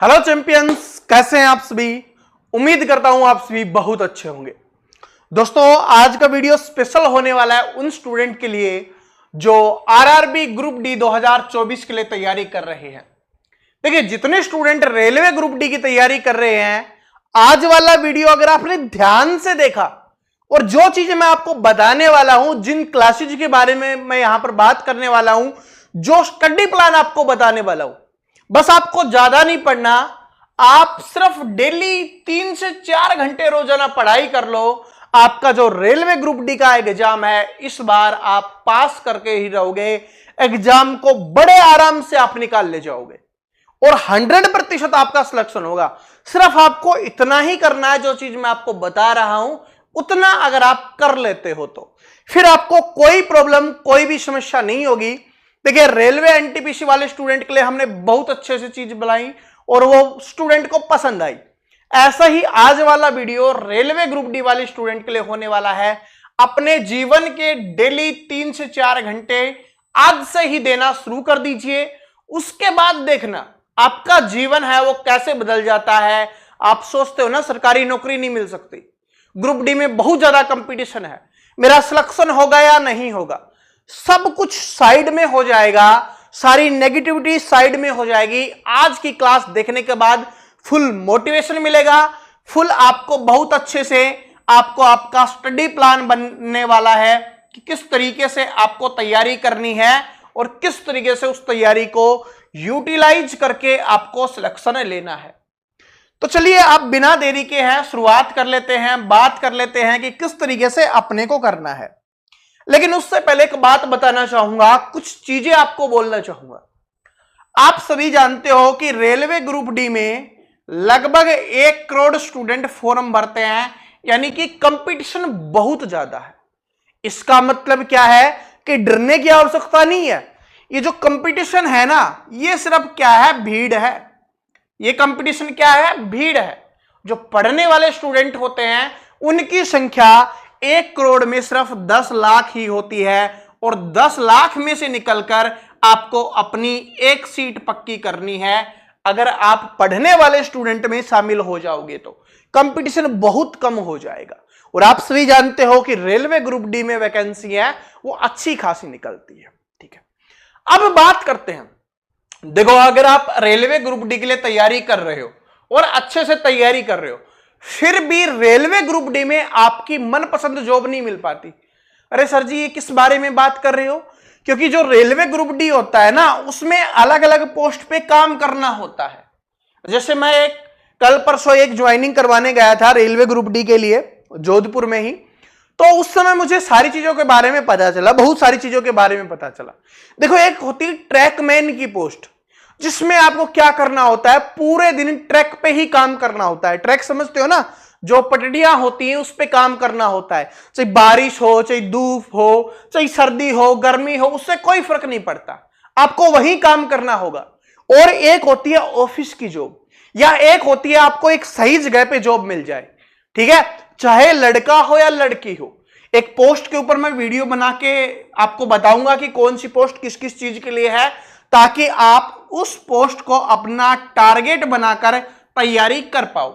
Hello champions, कैसे हैं आप सभी। उम्मीद करता हूं आप सभी बहुत अच्छे होंगे। दोस्तों, आज का वीडियो स्पेशल होने वाला है उन स्टूडेंट के लिए जो आरआरबी ग्रुप डी 2024 के लिए तैयारी कर रहे हैं। देखिए, जितने स्टूडेंट रेलवे ग्रुप डी की तैयारी कर रहे हैं, आज वाला वीडियो अगर आपने ध्यान से देखा और जो चीजें मैं आपको बताने वाला हूं, जिन क्लासेज के बारे में मैं यहां पर बात करने वाला हूं, जो स्टडी प्लान आपको बताने वाला हूं, बस आपको ज्यादा नहीं पढ़ना। आप सिर्फ डेली 3 से 4 घंटे रोजाना पढ़ाई कर लो। आपका जो रेलवे ग्रुप डी का एग्जाम है, इस बार आप पास करके ही रहोगे। एग्जाम को बड़े आराम से आप निकाल ले जाओगे और 100% आपका सिलेक्शन होगा। सिर्फ आपको इतना ही करना है, जो चीज मैं आपको बता रहा हूं उतना अगर आप कर लेते हो तो फिर आपको कोई प्रॉब्लम, कोई भी समस्या नहीं होगी। देखिए, रेलवे एनटीपीसी वाले स्टूडेंट के लिए हमने बहुत अच्छे से चीज बनाई और वो स्टूडेंट को पसंद आई। ऐसा ही आज वाला वीडियो रेलवे ग्रुप डी वाले स्टूडेंट के लिए होने वाला है। अपने जीवन के डेली 3 से 4 घंटे आज से ही देना शुरू कर दीजिए। उसके बाद देखना आपका जीवन है वो कैसे बदल जाता है। आप सोचते हो ना सरकारी नौकरी नहीं मिल सकती, ग्रुप डी में बहुत ज्यादा कंपटीशन है, मेरा सिलेक्शन होगा या नहीं होगा, सब कुछ साइड में हो जाएगा, सारी नेगेटिविटी साइड में हो जाएगी। आज की क्लास देखने के बाद फुल मोटिवेशन मिलेगा, फुल आपको बहुत अच्छे से आपको आपका स्टडी प्लान बनने वाला है कि किस तरीके से आपको तैयारी करनी है और किस तरीके से उस तैयारी को यूटिलाइज करके आपको सिलेक्शन लेना है। तो चलिए, आप बिना देरी के हैं शुरुआत कर लेते हैं, बात कर लेते हैं कि किस तरीके से अपने को करना है। लेकिन उससे पहले एक बात बताना चाहूंगा, कुछ चीजें आपको बोलना चाहूंगा। आप सभी जानते हो कि रेलवे ग्रुप डी में लगभग 1 करोड़ स्टूडेंट फॉर्म भरते हैं, यानी कि कंपटीशन बहुत ज्यादा है। इसका मतलब क्या है कि डरने की आवश्यकता नहीं है। ये जो कंपटीशन है ना, ये सिर्फ क्या है, भीड़ है। ये कंपटीशन क्या है, भीड़ है। जो पढ़ने वाले स्टूडेंट होते हैं उनकी संख्या 1 करोड़ में सिर्फ 10 लाख ही होती है और 10 लाख में से निकलकर आपको अपनी एक सीट पक्की करनी है। अगर आप पढ़ने वाले स्टूडेंट में शामिल हो जाओगे तो कंपटीशन बहुत कम हो जाएगा। और आप सभी जानते हो कि रेलवे ग्रुप डी में वैकेंसी है वो अच्छी खासी निकलती है। ठीक है, अब बात करते हैं। देखो, अगर आप रेलवे ग्रुप डी के लिए तैयारी कर रहे हो और अच्छे से तैयारी कर रहे हो, फिर भी रेलवे ग्रुप डी में आपकी मनपसंद जॉब नहीं मिल पाती। अरे सर जी, ये किस बारे में बात कर रहे हो? क्योंकि जो रेलवे ग्रुप डी होता है ना, उसमें अलग अलग पोस्ट पे काम करना होता है। जैसे मैं कल परसों एक ज्वाइनिंग करवाने गया था रेलवे ग्रुप डी के लिए, जोधपुर में ही। तो उस समय मुझे सारी चीजों के बारे में पता चला, बहुत सारी चीजों के बारे में पता चला। देखो, एक होती ट्रैकमैन की पोस्ट, जिसमें आपको क्या करना होता है, पूरे दिन ट्रैक पे ही काम करना होता है। ट्रैक समझते हो ना, जो पटरियां होती हैं उस पे काम करना होता है। चाहे बारिश हो, चाहे धूप हो, चाहे सर्दी हो, गर्मी हो, उससे कोई फर्क नहीं पड़ता, आपको वही काम करना होगा। और एक होती है ऑफिस की जॉब, या एक होती है आपको एक सही जगह पे जॉब मिल जाए। ठीक है, चाहे लड़का हो या लड़की हो। एक पोस्ट के ऊपर मैं वीडियो बना के आपको बताऊंगा कि कौन सी पोस्ट किस किस चीज के लिए है, ताकि आप उस पोस्ट को अपना टारगेट बनाकर तैयारी कर पाओ।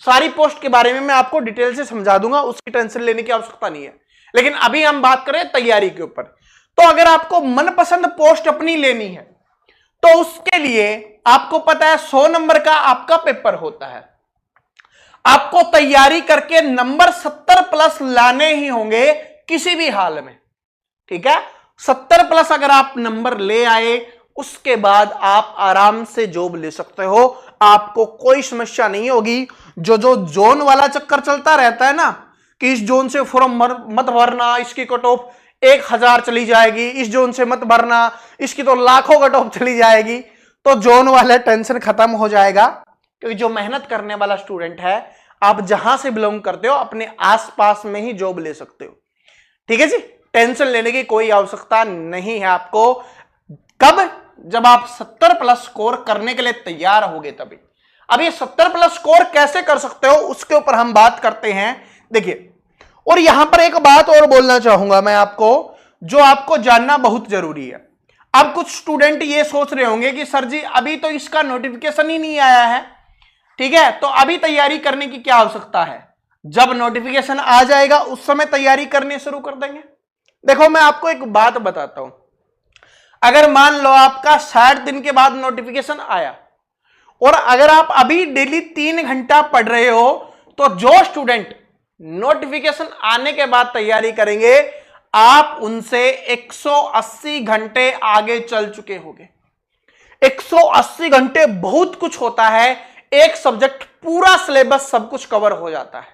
सारी पोस्ट के बारे में मैं आपको डिटेल से समझा दूंगा, उसकी टेंशन लेने की आवश्यकता नहीं है। लेकिन अभी हम बात करें तैयारी के ऊपर। तो अगर आपको मनपसंद पोस्ट अपनी लेनी है तो उसके लिए आपको पता है 100 नंबर का आपका पेपर होता है। आपको तैयारी करके नंबर 70 प्लस लाने ही होंगे किसी भी हाल में। ठीक है, 70 प्लस अगर आप नंबर ले आए, उसके बाद आप आराम से जॉब ले सकते हो, आपको कोई समस्या नहीं होगी। जो जोन वाला चक्कर चलता रहता है ना, कि इस जोन से फॉर्म मत भरना, इसकी कट ऑफ 1000 चली जाएगी, इस जोन से मत भरना, इसकी तो लाखों कट ऑफ चली जाएगी, तो जोन वाला टेंशन खत्म हो जाएगा। क्योंकि जो मेहनत करने वाला स्टूडेंट है, आप जहां से बिलोंग करते हो अपने आसपास में ही जॉब ले सकते हो। ठीक है जी, टेंशन लेने की कोई आवश्यकता नहीं है आपको। कब? जब आप 70 प्लस स्कोर करने के लिए तैयार होगे तभी। अब ये 70 प्लस स्कोर कैसे कर सकते हो, उसके ऊपर हम बात करते हैं। देखिए, और यहां पर एक बात और बोलना चाहूंगा मैं आपको, जो आपको जानना बहुत जरूरी है। अब कुछ स्टूडेंट ये सोच रहे होंगे कि सर जी अभी तो इसका नोटिफिकेशन ही नहीं आया है, ठीक है, तो अभी तैयारी करने की क्या आवश्यकता है, जब नोटिफिकेशन आ जाएगा उस समय तैयारी करने शुरू कर देंगे। देखो मैं आपको एक बात बताता हूं, अगर मान लो आपका 60 दिन के बाद नोटिफिकेशन आया और अगर आप अभी डेली 3 घंटा पढ़ रहे हो, तो जो स्टूडेंट नोटिफिकेशन आने के बाद तैयारी करेंगे आप उनसे 180 घंटे आगे चल चुके होंगे। 180 घंटे बहुत कुछ होता है, एक सब्जेक्ट पूरा सिलेबस सब कुछ कवर हो जाता है,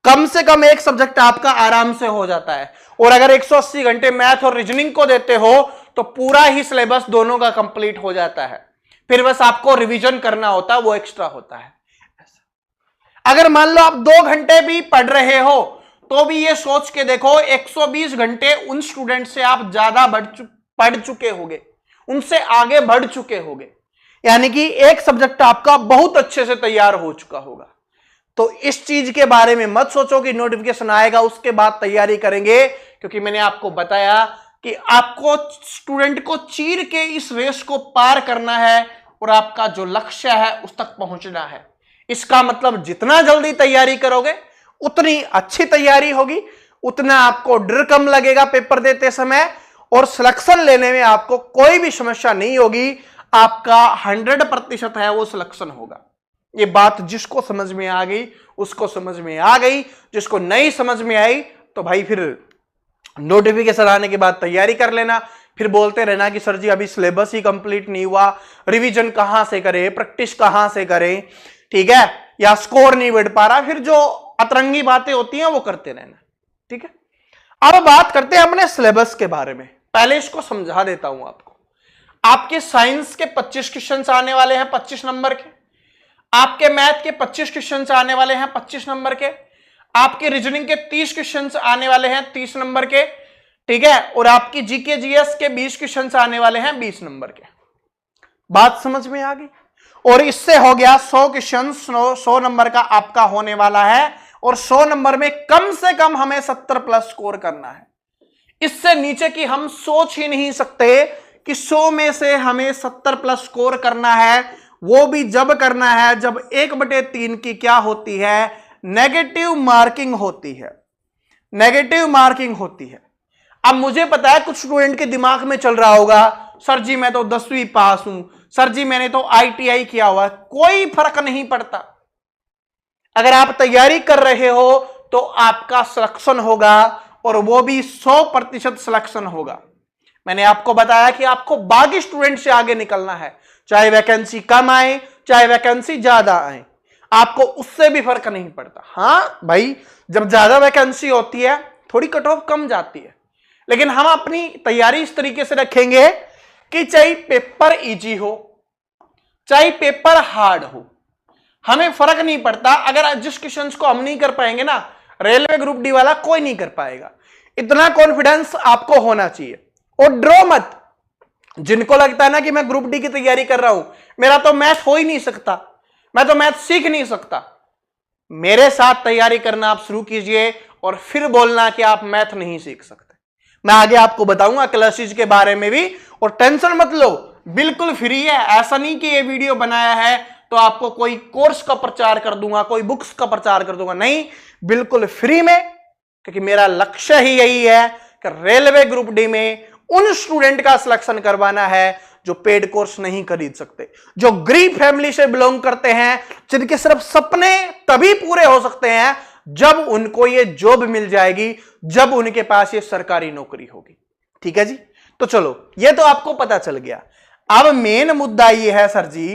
कम से कम एक सब्जेक्ट आपका आराम से हो जाता है। और अगर 180 घंटे मैथ और रीजनिंग को देते हो तो पूरा ही सिलेबस दोनों का कंप्लीट हो जाता है, फिर बस आपको रिवीजन करना होता है, वो एक्स्ट्रा होता है। अगर मान लो आप 2 घंटे भी पढ़ रहे हो तो भी ये सोच के देखो 120 घंटे उन स्टूडेंट से आप ज्यादा पढ़ चुके होगे, उनसे आगे बढ़ चुके होगे, यानी कि एक सब्जेक्ट आपका बहुत अच्छे से तैयार हो चुका होगा। तो इस चीज के बारे में मत सोचो कि नोटिफिकेशन आएगा उसके बाद तैयारी करेंगे, क्योंकि मैंने आपको बताया कि आपको स्टूडेंट को चीर के इस रेस को पार करना है और आपका जो लक्ष्य है उस तक पहुंचना है। इसका मतलब जितना जल्दी तैयारी करोगे उतनी अच्छी तैयारी होगी, उतना आपको डर कम लगेगा पेपर देते समय और सिलेक्शन लेने में आपको कोई भी समस्या नहीं होगी। आपका 100% है वो सिलेक्शन होगा। ये बात जिसको समझ में आ गई उसको समझ में आ गई, जिसको नहीं समझ में आई तो भाई फिर नोटिफिकेशन आने के बाद तैयारी कर लेना, फिर बोलते रहना कि सर जी अभी सिलेबस ही कंप्लीट नहीं हुआ, रिवीजन कहां से करें, प्रैक्टिस कहां से करें, ठीक है, या स्कोर नहीं बढ़ पा रहा, फिर जो अतरंगी बातें होती हैं वो करते रहना, ठीक है। अब बात करते हैं अपने सिलेबस के बारे में। पहले इसको समझा देता हूं आपको। आपके साइंस के 25 क्वेश्चन आने वाले हैं 25 नंबर के, आपके मैथ के 25 क्वेश्चन आने वाले हैं 25 नंबर के, आपके रीजनिंग के 30 क्वेश्चन आने वाले हैं 30 नंबर के, ठीक है, और आपकी जीके जीएस के 20 क्वेश्चन आने वाले हैं 20 नंबर के। बात समझ में आ गई? और इससे हो गया 100 क्वेश्चन, 100 नंबर का आपका होने वाला है, और 100 नंबर में कम से कम हमें 70 प्लस स्कोर करना है। इससे नीचे की हम सोच ही नहीं सकते कि 100 में से हमें 70 प्लस स्कोर करना है, वो भी जब करना है जब 1/3 की क्या होती है, नेगेटिव मार्किंग होती है, नेगेटिव मार्किंग होती है। अब मुझे पता है कुछ स्टूडेंट के दिमाग में चल रहा होगा सर जी मैं तो 10वीं पास हूं, सर जी मैंने तो ITI किया हुआ है। कोई फर्क नहीं पड़ता, अगर आप तैयारी कर रहे हो तो आपका सिलेक्शन होगा और वो भी 100% सिलेक्शन होगा। मैंने आपको बताया कि आपको बाकी स्टूडेंट से आगे निकलना है, चाहे वैकेंसी कम आए चाहे वैकेंसी ज्यादा आए, आपको उससे भी फर्क नहीं पड़ता। हाँ भाई जब ज्यादा वैकेंसी होती है थोड़ी कट ऑफ कम जाती है, लेकिन हम अपनी तैयारी इस तरीके से रखेंगे कि चाहे पेपर इजी हो चाहे पेपर हार्ड हो, हमें फर्क नहीं पड़ता। अगर जिस क्वेश्चंस को हम नहीं कर पाएंगे ना, रेलवे ग्रुप डी वाला कोई नहीं कर पाएगा। इतना कॉन्फिडेंस आपको होना चाहिए और ड्रो मत। जिनको लगता है ना कि मैं ग्रुप डी की तैयारी कर रहा हूं, मेरा तो मैथ हो ही नहीं सकता, मैं तो मैथ सीख नहीं सकता, मेरे साथ तैयारी करना आप शुरू कीजिए और फिर बोलना कि आप मैथ नहीं सीख सकते। मैं आगे आपको बताऊंगा क्लासेस के बारे में भी, और टेंशन मत लो, बिल्कुल फ्री है। ऐसा नहीं कि ये वीडियो बनाया है तो आपको कोई कोर्स का प्रचार कर दूंगा, कोई बुक्स का प्रचार कर दूंगा, नहीं, बिल्कुल फ्री में, क्योंकि मेरा लक्ष्य ही यही है कि रेलवे ग्रुप डी में उन स्टूडेंट का सिलेक्शन करवाना है जो पेड कोर्स नहीं खरीद सकते, जो गरीब फैमिली से बिलोंग करते हैं, जिनके सिर्फ सपने तभी पूरे हो सकते हैं जब उनको ये जॉब मिल जाएगी, जब उनके पास ये सरकारी नौकरी होगी। ठीक है जी, तो चलो ये तो आपको पता चल गया। अब मेन मुद्दा ये है सर जी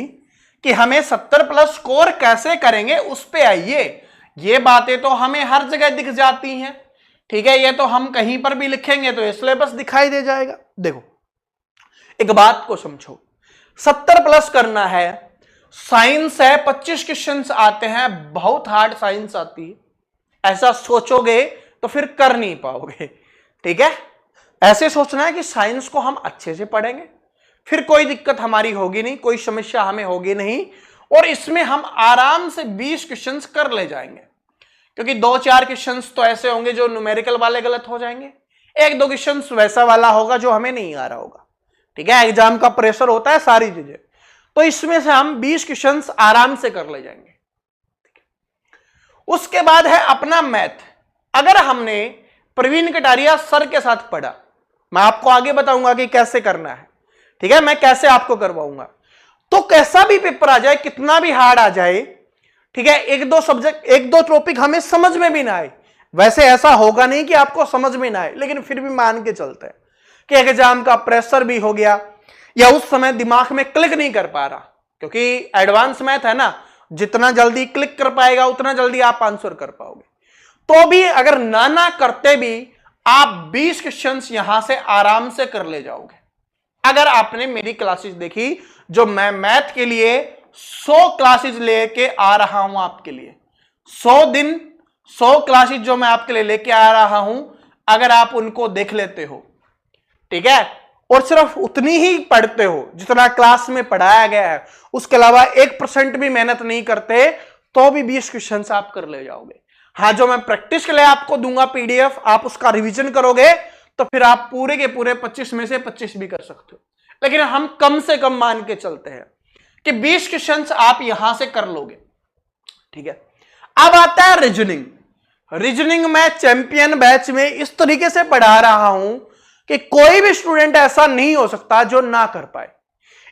कि हमें 70 प्लस स्कोर कैसे करेंगे, उस पे आइए। ये बातें तो हमें हर जगह दिख जाती हैं, ठीक है, ये तो हम कहीं पर भी लिखेंगे तो ये सिलेबस दिखाई दे जाएगा। देखो एक बात को समझो, 70 प्लस करना है, साइंस है 25 क्वेश्चंस आते हैं, बहुत हार्ड साइंस आती है, ऐसा सोचोगे तो फिर कर नहीं पाओगे। ठीक है, ऐसे सोचना है कि साइंस को हम अच्छे से पढ़ेंगे, फिर कोई दिक्कत हमारी होगी नहीं, कोई समस्या हमें होगी नहीं, और इसमें हम आराम से 20 क्वेश्चंस कर ले जाएंगे, क्योंकि 2-4 क्वेश्चंस तो ऐसे होंगे जो न्यूमेरिकल वाले गलत हो जाएंगे, 1-2 क्वेश्चंस वैसा वाला होगा जो हमें नहीं आ रहा होगा। ठीक है, एग्जाम का प्रेशर होता है, सारी चीजें। तो इसमें से हम 20 क्वेश्चंस आराम से कर ले जाएंगे। उसके बाद है अपना मैथ। अगर हमने प्रवीण कटारिया सर के साथ पढ़ा, मैं आपको आगे बताऊंगा कि कैसे करना है, ठीक है, मैं कैसे आपको करवाऊंगा। तो कैसा भी पेपर आ जाए, कितना भी हार्ड आ जाए, ठीक है, एक दो सब्जेक्ट, एक दो टॉपिक हमें समझ में भी ना आए, वैसे ऐसा होगा नहीं कि आपको समझ में ना आए, लेकिन फिर भी मान के चलते हैं कि एग्जाम का प्रेशर भी हो गया, या उस समय दिमाग में क्लिक नहीं कर पा रहा, क्योंकि एडवांस मैथ है ना, जितना जल्दी क्लिक कर पाएगा उतना जल्दी आप आंसर कर पाओगे। तो भी अगर ना करते भी आप 20 क्वेश्चंस यहां से आराम से कर ले जाओगे। अगर आपने मेरी क्लासेस देखी, जो मैं मैथ के लिए 100 क्लासेस लेके आ रहा हूं आपके लिए, 100 दिन 100 क्लासेस जो मैं आपके लिए लेके आ रहा हूं, अगर आप उनको देख लेते हो, ठीक है, और सिर्फ उतनी ही पढ़ते हो जितना क्लास में पढ़ाया गया है, उसके अलावा 1% भी मेहनत नहीं करते, तो भी 20 क्वेश्चन आप कर ले जाओगे। हाँ, जो मैं प्रैक्टिस के लिए आपको दूंगा पीडीएफ, आप उसका रिवीजन करोगे तो फिर आप पूरे के पूरे 25 में से 25 भी कर सकते हो। लेकिन हम कम से कम मान के चलते हैं कि 20 क्वेश्चन आप यहां से कर लोगे, ठीक है। अब आता है रीजनिंग। रीजनिंग में चैंपियन बैच में इस तरीके से पढ़ा रहा हूं कि कोई भी स्टूडेंट ऐसा नहीं हो सकता जो ना कर पाए।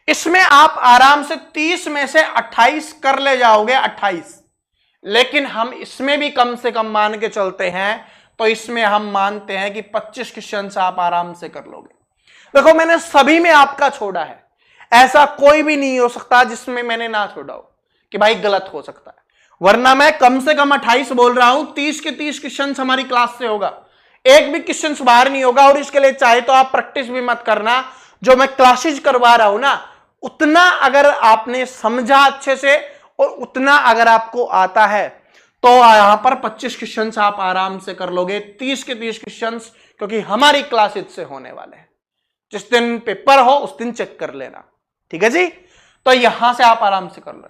इसमें आप आराम से 30 में से 28 कर ले जाओगे, 28। लेकिन हम इसमें भी कम से कम मान के चलते हैं, तो इसमें हम मानते हैं कि 25 क्वेश्चन आप आराम से कर लोगे। देखो, मैंने सभी में आपका छोड़ा है, ऐसा कोई भी नहीं हो सकता जिसमें मैंने ना छोड़ा हो कि भाई गलत हो सकता है, वरना मैं कम से कम 28 बोल रहा हूं। 30 के 30 क्वेश्चन हमारी क्लास से होगा, एक भी क्वेश्चन बाहर नहीं होगा। और इसके लिए चाहे तो आप प्रैक्टिस भी मत करना, जो मैं क्लासेज करवा रहा हूं ना, उतना अगर आपने समझा अच्छे से और उतना अगर आपको आता है, तो यहां पर 25 क्वेश्चन आप आराम से कर लोगे, 30 के 30 क्वेश्चन, क्योंकि हमारी क्लासेज से होने वाले हैं। जिस दिन पेपर हो उस दिन चेक कर लेना, ठीक है जी। तो यहां से आप आराम से कर लो।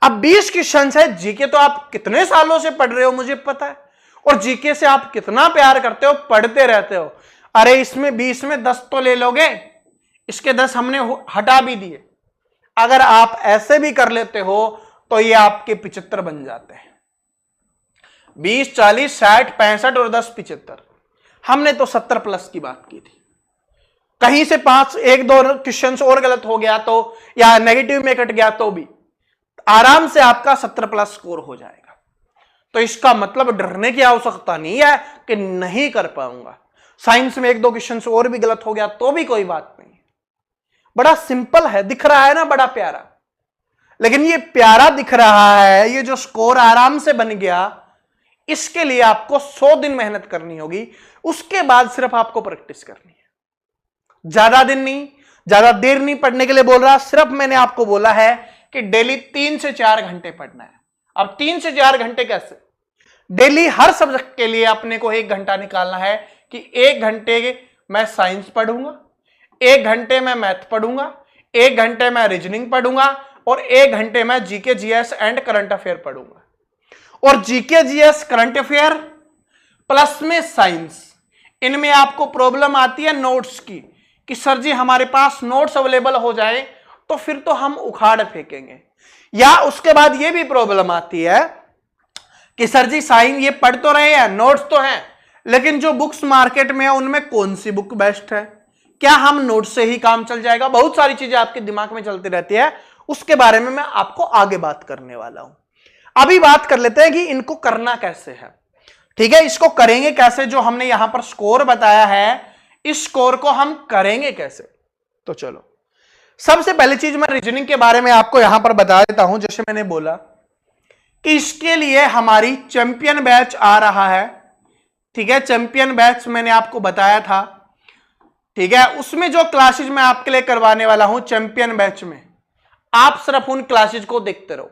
अब 20 क्वेश्चन है। जीके तो आप कितने सालों से पढ़ रहे हो मुझे पता है, और जीके से आप कितना प्यार करते हो, पढ़ते रहते हो। अरे इसमें 20 में 10 तो ले लोगे, इसके 10 हमने हटा भी दिए। अगर आप ऐसे भी कर लेते हो तो ये आपके 75 बन जाते हैं। 20, 40, 60, 65 और 10 75। हमने तो 70 प्लस की बात की थी। कहीं से 5 1 2 क्वेश्चन और गलत हो गया तो, या नेगेटिव में कट गया तो भी आराम से आपका 70 प्लस स्कोर हो जाएगा। तो इसका मतलब डरने की आवश्यकता नहीं है कि नहीं कर पाऊंगा। साइंस में 1 2 क्वेश्चन और भी गलत हो गया तो भी कोई बात नहीं। बड़ा सिंपल है, दिख रहा है ना, बड़ा प्यारा। लेकिन ये प्यारा दिख रहा है, ये जो स्कोर आराम से बन गया, इसके लिए आपको 100 दिन मेहनत करनी होगी। उसके बाद सिर्फ आपको प्रैक्टिस करनी है। ज्यादा दिन नहीं, ज्यादा देर नहीं पढ़ने के लिए बोल रहा, सिर्फ मैंने आपको बोला है कि डेली 3 से 4 घंटे पढ़ना है। अब 3 से 4 घंटे कैसे? डेली हर सब्जेक्ट के लिए अपने को 1 घंटा निकालना है कि 1 घंटे मैं साइंस पढ़ूंगा, 1 घंटे मैं मैथ पढ़ूंगा, 1 घंटे मैं रीजनिंग पढ़ूंगा, और 1 घंटे मैं GK GS and current affair पढ़ूंगा। और GK GS current affair plus में साइंस, इनमें आपको प्रॉब्लम आती है नोट्स की, कि सर जी हमारे पास नोट्स अवेलेबल हो जाए तो फिर तो हम उखाड़ फेंकेंगे। या उसके बाद ये भी प्रॉब्लम आती है कि सर जी साइंस ये पढ़ तो रहे हैं, नोट्स तो हैं, लेकिन जो बुक्स मार्केट में है उनमें कौन सी बुक बेस्ट है, क्या हम नोट्स से ही काम चल जाएगा? बहुत सारी चीजें आपके दिमाग में चलती रहती है, उसके बारे में मैं आपको आगे बात करने वाला हूं। अभी बात कर लेते हैं कि इनको करना कैसे है, ठीक है। इसको करेंगे कैसे, जो हमने यहां पर स्कोर बताया है, इस स्कोर को हम करेंगे कैसे? तो चलो, सबसे पहली चीज मैं रीजनिंग के बारे में आपको यहां पर बता देता हूं। जैसे मैंने बोला कि इसके लिए हमारी चैंपियन बैच आ रहा है, ठीक है। चैंपियन बैच मैंने आपको बताया था, ठीक है। उसमें जो क्लासेज मैं आपके लिए करवाने वाला हूं चैंपियन बैच में, आप सिर्फ उन क्लासेज को देखते रहो,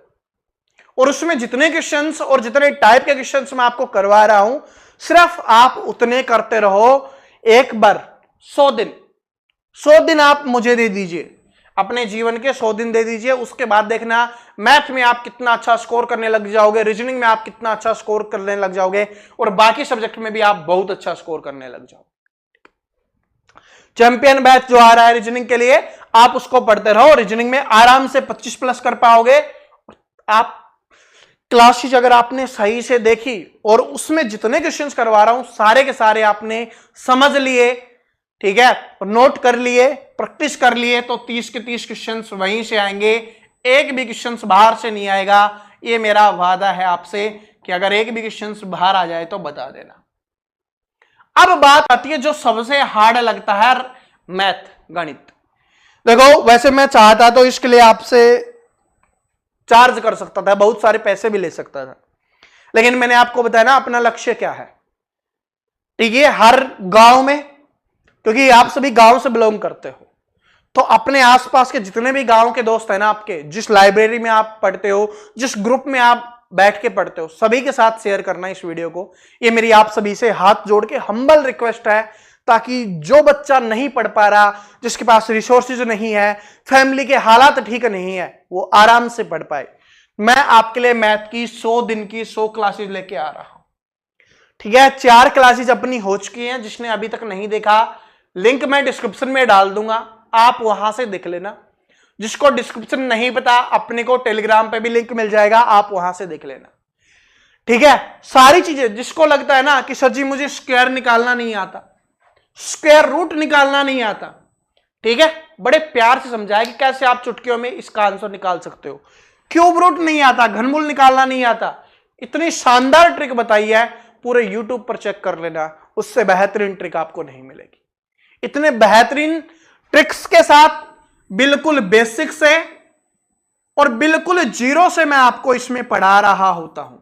और उसमें जितने क्वेश्चंस और जितने टाइप के क्वेश्चंस मैं आपको करवा रहा हूं, सिर्फ आप उतने करते रहो। एक बार 100 दिन आप मुझे दे दीजिए, अपने जीवन के 100 दिन दे दीजिए। उसके बाद देखना मैथ में आप कितना अच्छा स्कोर करने लग जाओगे, रीजनिंग में आप कितना अच्छा स्कोर करने लग जाओगे, और बाकी सब्जेक्ट में भी आप बहुत अच्छा स्कोर करने लग जाओगे। चैंपियन बैच जो आ रहा है रीजनिंग के लिए, आप उसको पढ़ते रहो। रीजनिंग में आराम से 25+ कर पाओगे। आप क्लासेस अगर आपने सही से देखी और उसमें जितने क्वेश्चंस करवा रहा हूं सारे के सारे आपने समझ लिए, ठीक है, नोट कर लिए, प्रैक्टिस कर लिए, तो 30 के 30 क्वेश्चंस वहीं से आएंगे। एक भी क्वेश्चंस बाहर से नहीं आएगा। ये मेरा वादा है आपसे कि अगर एक भी क्वेश्चंस बाहर आ जाए तो बता देना। अब बात आती है जो सबसे हार्ड लगता है, मैथ, गणित। देखो वैसे मैं चाहता तो इसके लिए आपसे चार्ज कर सकता था, बहुत सारे पैसे भी ले सकता था, लेकिन मैंने आपको बताया ना अपना लक्ष्य क्या है, ठीक है। हर गांव में, क्योंकि आप सभी गांव से बिलोंग करते हो, तो अपने आसपास के जितने भी गांव के दोस्त हैं ना आपके, जिस लाइब्रेरी में आप पढ़ते हो, जिस ग्रुप में आप बैठ के पढ़ते हो, सभी के साथ शेयर करना इस वीडियो को। ये मेरी आप सभी से हाथ जोड़ के हम्बल रिक्वेस्ट है, ताकि जो बच्चा नहीं पढ़ पा रहा, जिसके पास रिसोर्सेज नहीं है, फैमिली के हालात ठीक नहीं है, वो आराम से पढ़ पाए। मैं आपके लिए मैथ की 100 दिन की 100 क्लासेज लेके आ रहा हूं, ठीक है। 4 क्लासेज अपनी हो चुकी हैं। जिसने अभी तक नहीं देखा, लिंक मैं डिस्क्रिप्शन में डाल दूंगा, आप वहां से देख लेना। जिसको डिस्क्रिप्शन नहीं पता, अपने को टेलीग्राम पे भी लिंक मिल जाएगा, आप वहां से देख लेना, ठीक है। सारी चीजें, जिसको लगता है ना कि सर जी मुझे स्क्वायर निकालना नहीं आता, स्क्वायर रूट निकालना नहीं आता, ठीक है, बड़े प्यार से समझाया कि कैसे आप चुटकियों में इसका आंसर निकाल सकते हो। क्यूब रूट नहीं आता, घनमूल निकालना नहीं आता, इतनी शानदार ट्रिक बताई है, पूरे यूट्यूब पर चेक कर लेना, उससे बेहतरीन ट्रिक आपको नहीं मिलेगी। इतने बेहतरीन ट्रिक्स के साथ, बिल्कुल बेसिक से और बिल्कुल जीरो से मैं आपको इसमें पढ़ा रहा होता हूं।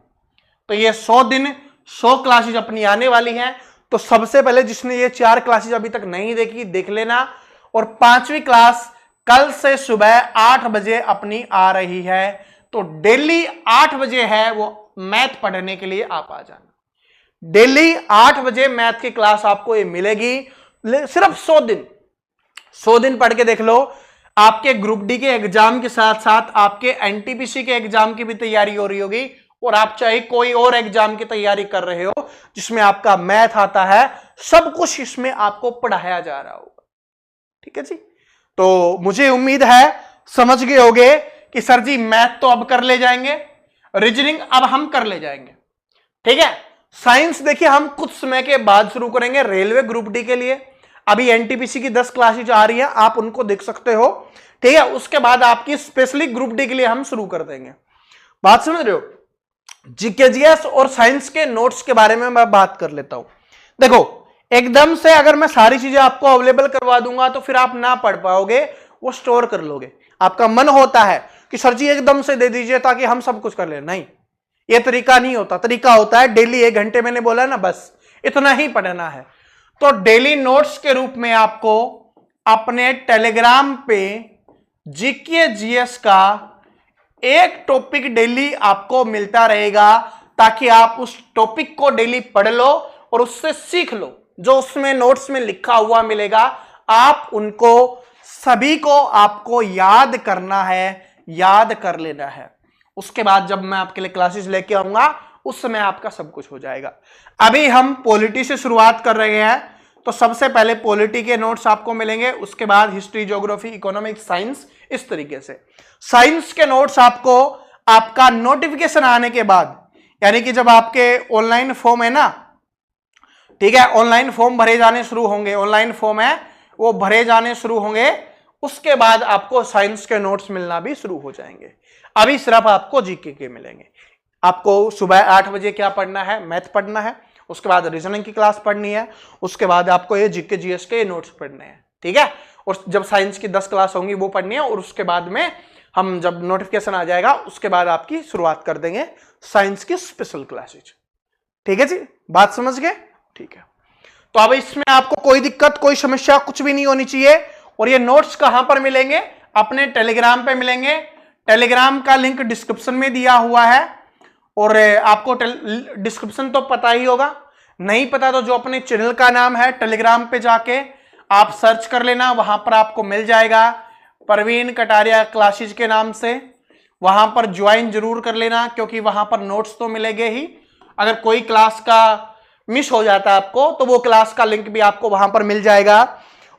तो ये 100 दिन 100 क्लासेज अपनी आने वाली हैं। तो सबसे पहले जिसने ये 4 क्लासेज अभी तक नहीं देखी, देख लेना। और 5वीं क्लास कल से सुबह 8 बजे अपनी आ रही है, तो डेली 8 बजे है वो मैथ पढ़ने के लिए आप आ जाना। डेली 8 बजे मैथ की क्लास आपको ये मिलेगी। सिर्फ 100 दिन पढ़ के देख लो। आपके ग्रुप डी के एग्जाम के साथ साथ आपके एनटीपीसी के एग्जाम की भी तैयारी हो रही होगी, और आप चाहे कोई और एग्जाम की तैयारी कर रहे हो जिसमें आपका मैथ आता है, सब कुछ इसमें आपको पढ़ाया जा रहा होगा, ठीक है जी। तो मुझे उम्मीद है समझ गए होगे कि सर जी मैथ तो अब कर ले जाएंगे, रीजनिंग अब हम कर ले जाएंगे, ठीक है। साइंस देखिए हम कुछ समय के बाद शुरू करेंगे रेलवे ग्रुप डी के लिए। अभी एनटीपीसी की 10 क्लासेज आ रही है, आप उनको देख सकते हो, ठीक है। उसके बाद आपकी स्पेशली ग्रुप डी के लिए हम शुरू कर देंगे। बात समझ रहे हो। जीकेजीएस और साइंस के नोट्स के बारे में मैं बात कर लेता हूं। देखो एकदम से अगर मैं सारी चीजें आपको अवेलेबल करवा दूंगा तो फिर आप ना पढ़ पाओगे, वो स्टोर कर लोगे। आपका मन होता है कि सर जी एकदम से दे दीजिए ताकि हम सब कुछ कर ले, नहीं, ये तरीका नहीं होता। तरीका होता है डेली 1 घंटे, मैंने बोला ना, बस इतना ही पढ़ना है। तो डेली नोट्स के रूप में आपको अपने टेलीग्राम पे जीके जीएस का एक टॉपिक डेली आपको मिलता रहेगा, ताकि आप उस टॉपिक को डेली पढ़ लो और उससे सीख लो। जो उसमें नोट्स में लिखा हुआ मिलेगा, आप उनको सभी को आपको याद करना है, याद कर लेना है। उसके बाद जब मैं आपके लिए क्लासेस लेके आऊंगा उस समय आपका सब कुछ हो जाएगा। अभी हम पॉलिटी से शुरुआत कर रहे हैं, तो सबसे पहले पॉलिटी के नोट्स आपको मिलेंगे, उसके बाद हिस्ट्री, ज्योग्राफी, इकोनॉमिक्स, साइंस, इस तरीके से। साइंस के नोट्स आपको आपका नोटिफिकेशन आने के बाद, यानी कि जब आपके ऑनलाइन फॉर्म है ना, ठीक है, ऑनलाइन फॉर्म भरे जाने शुरू होंगे, ऑनलाइन फॉर्म है वो भरे जाने शुरू होंगे, उसके बाद आपको साइंस के नोट्स मिलना भी शुरू हो जाएंगे। अभी सिर्फ आपको जीके के मिलेंगे। आपको सुबह 8 बजे क्या पढ़ना है, मैथ पढ़ना है, उसके बाद रीजनिंग की क्लास पढ़नी है, उसके बाद आपको ये जीके जीएस के नोट्स पढ़ने हैं, ठीक है। और जब साइंस की 10 क्लास होंगी वो पढ़नी है, और उसके बाद में हम जब नोटिफिकेशन आ जाएगा उसके बाद आपकी शुरुआत कर देंगे साइंस की स्पेशल क्लासेज, ठीक है जी। बात समझ गए, ठीक है। तो अब इसमें आपको कोई दिक्कत, कोई समस्या कुछ भी नहीं होनी चाहिए। और ये नोट्स कहां पर मिलेंगे, अपने टेलीग्राम पे मिलेंगे। टेलीग्राम का लिंक डिस्क्रिप्शन में दिया हुआ है, और आपको डिस्क्रिप्शन तो पता ही होगा, नहीं पता तो जो अपने चैनल का नाम है टेलीग्राम पे जाके आप सर्च कर लेना, वहां पर आपको मिल जाएगा परवीन कटारिया क्लासेज के नाम से। वहां पर ज्वाइन जरूर कर लेना, क्योंकि वहां पर नोट्स तो मिलेंगे ही। अगर कोई क्लास का मिस हो जाता है आपको, तो वो क्लास का लिंक भी आपको वहां पर मिल जाएगा।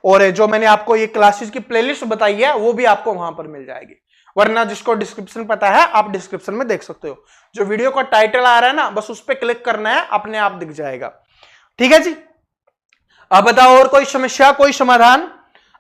और जो मैंने आपको ये क्लासेस की प्लेलिस्ट बताई है वो भी आपको वहां पर मिल जाएगी, वरना जिसको डिस्क्रिप्शन पता है आप डिस्क्रिप्शन में देख सकते हो। जो वीडियो का टाइटल आ रहा है ना, बस उस पर क्लिक करना है, अपने आप दिख जाएगा। ठीक है जी। अब बताओ और कोई समस्या, कोई समाधान?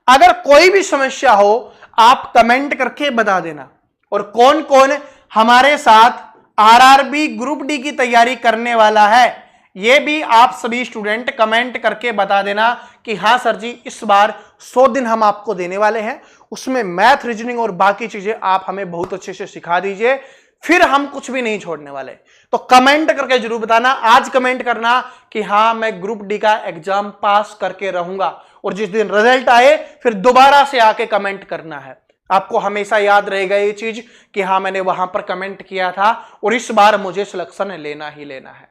अगर कोई भी समस्या हो आप कमेंट करके बता देना। और कौन कौन हमारे साथ आरआरबी ग्रुप डी की तैयारी करने वाला है ये भी आप सभी स्टूडेंट कमेंट करके बता देना कि हाँ सर जी इस बार 100 दिन हम आपको देने वाले हैं, उसमें मैथ, रीजनिंग और बाकी चीजें आप हमें बहुत अच्छे से सिखा दीजिए, फिर हम कुछ भी नहीं छोड़ने वाले। तो कमेंट करके जरूर बताना, आज कमेंट करना कि हाँ मैं ग्रुप डी का एग्जाम पास करके रहूंगा, और जिस दिन रिजल्ट आए फिर दोबारा से आके कमेंट करना है। आपको हमेशा याद रहेगा ये चीज कि हाँ मैंने वहां पर कमेंट किया था और इस बार मुझे सिलेक्शन लेना ही लेना है।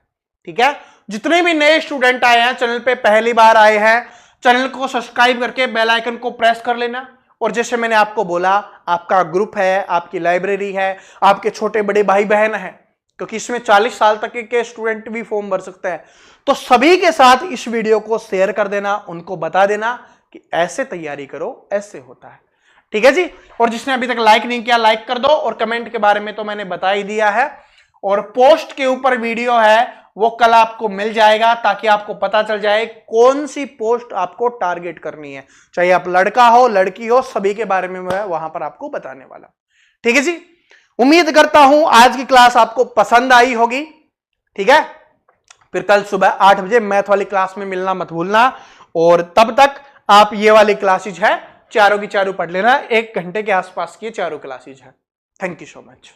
ठीक है। जितने भी नए स्टूडेंट आए हैं, चैनल पे पहली बार आए हैं, चैनल को सब्सक्राइब करके बेल आइकन को प्रेस कर लेना। और जैसे मैंने आपको बोला, आपका ग्रुप है, आपकी लाइब्रेरी है, आपके छोटे बड़े भाई बहन हैं, क्योंकि इसमें 40 साल तक के स्टूडेंट भी फॉर्म भर सकते हैं, तो सभी के साथ इस वीडियो को शेयर कर देना, उनको बता देना कि ऐसे तैयारी करो, ऐसे होता है। ठीक है जी। और जिसने अभी तक लाइक नहीं किया लाइक कर दो, और कमेंट के बारे में तो मैंने बता ही दिया है, और पोस्ट के ऊपर वीडियो है वो कल आपको मिल जाएगा, ताकि आपको पता चल जाए कौन सी पोस्ट आपको टारगेट करनी है, चाहे आप लड़का हो लड़की हो, सभी के बारे में मैं वहां पर आपको बताने वाला। ठीक है जी। उम्मीद करता हूं आज की क्लास आपको पसंद आई होगी। ठीक है। फिर कल सुबह 8 बजे मैथ वाली क्लास में मिलना मत भूलना, और तब तक आप ये वाली क्लासेज है चारों की चारों पढ़ लेना, 1 घंटे के आसपास की चारों क्लासेज है। Thank you so much.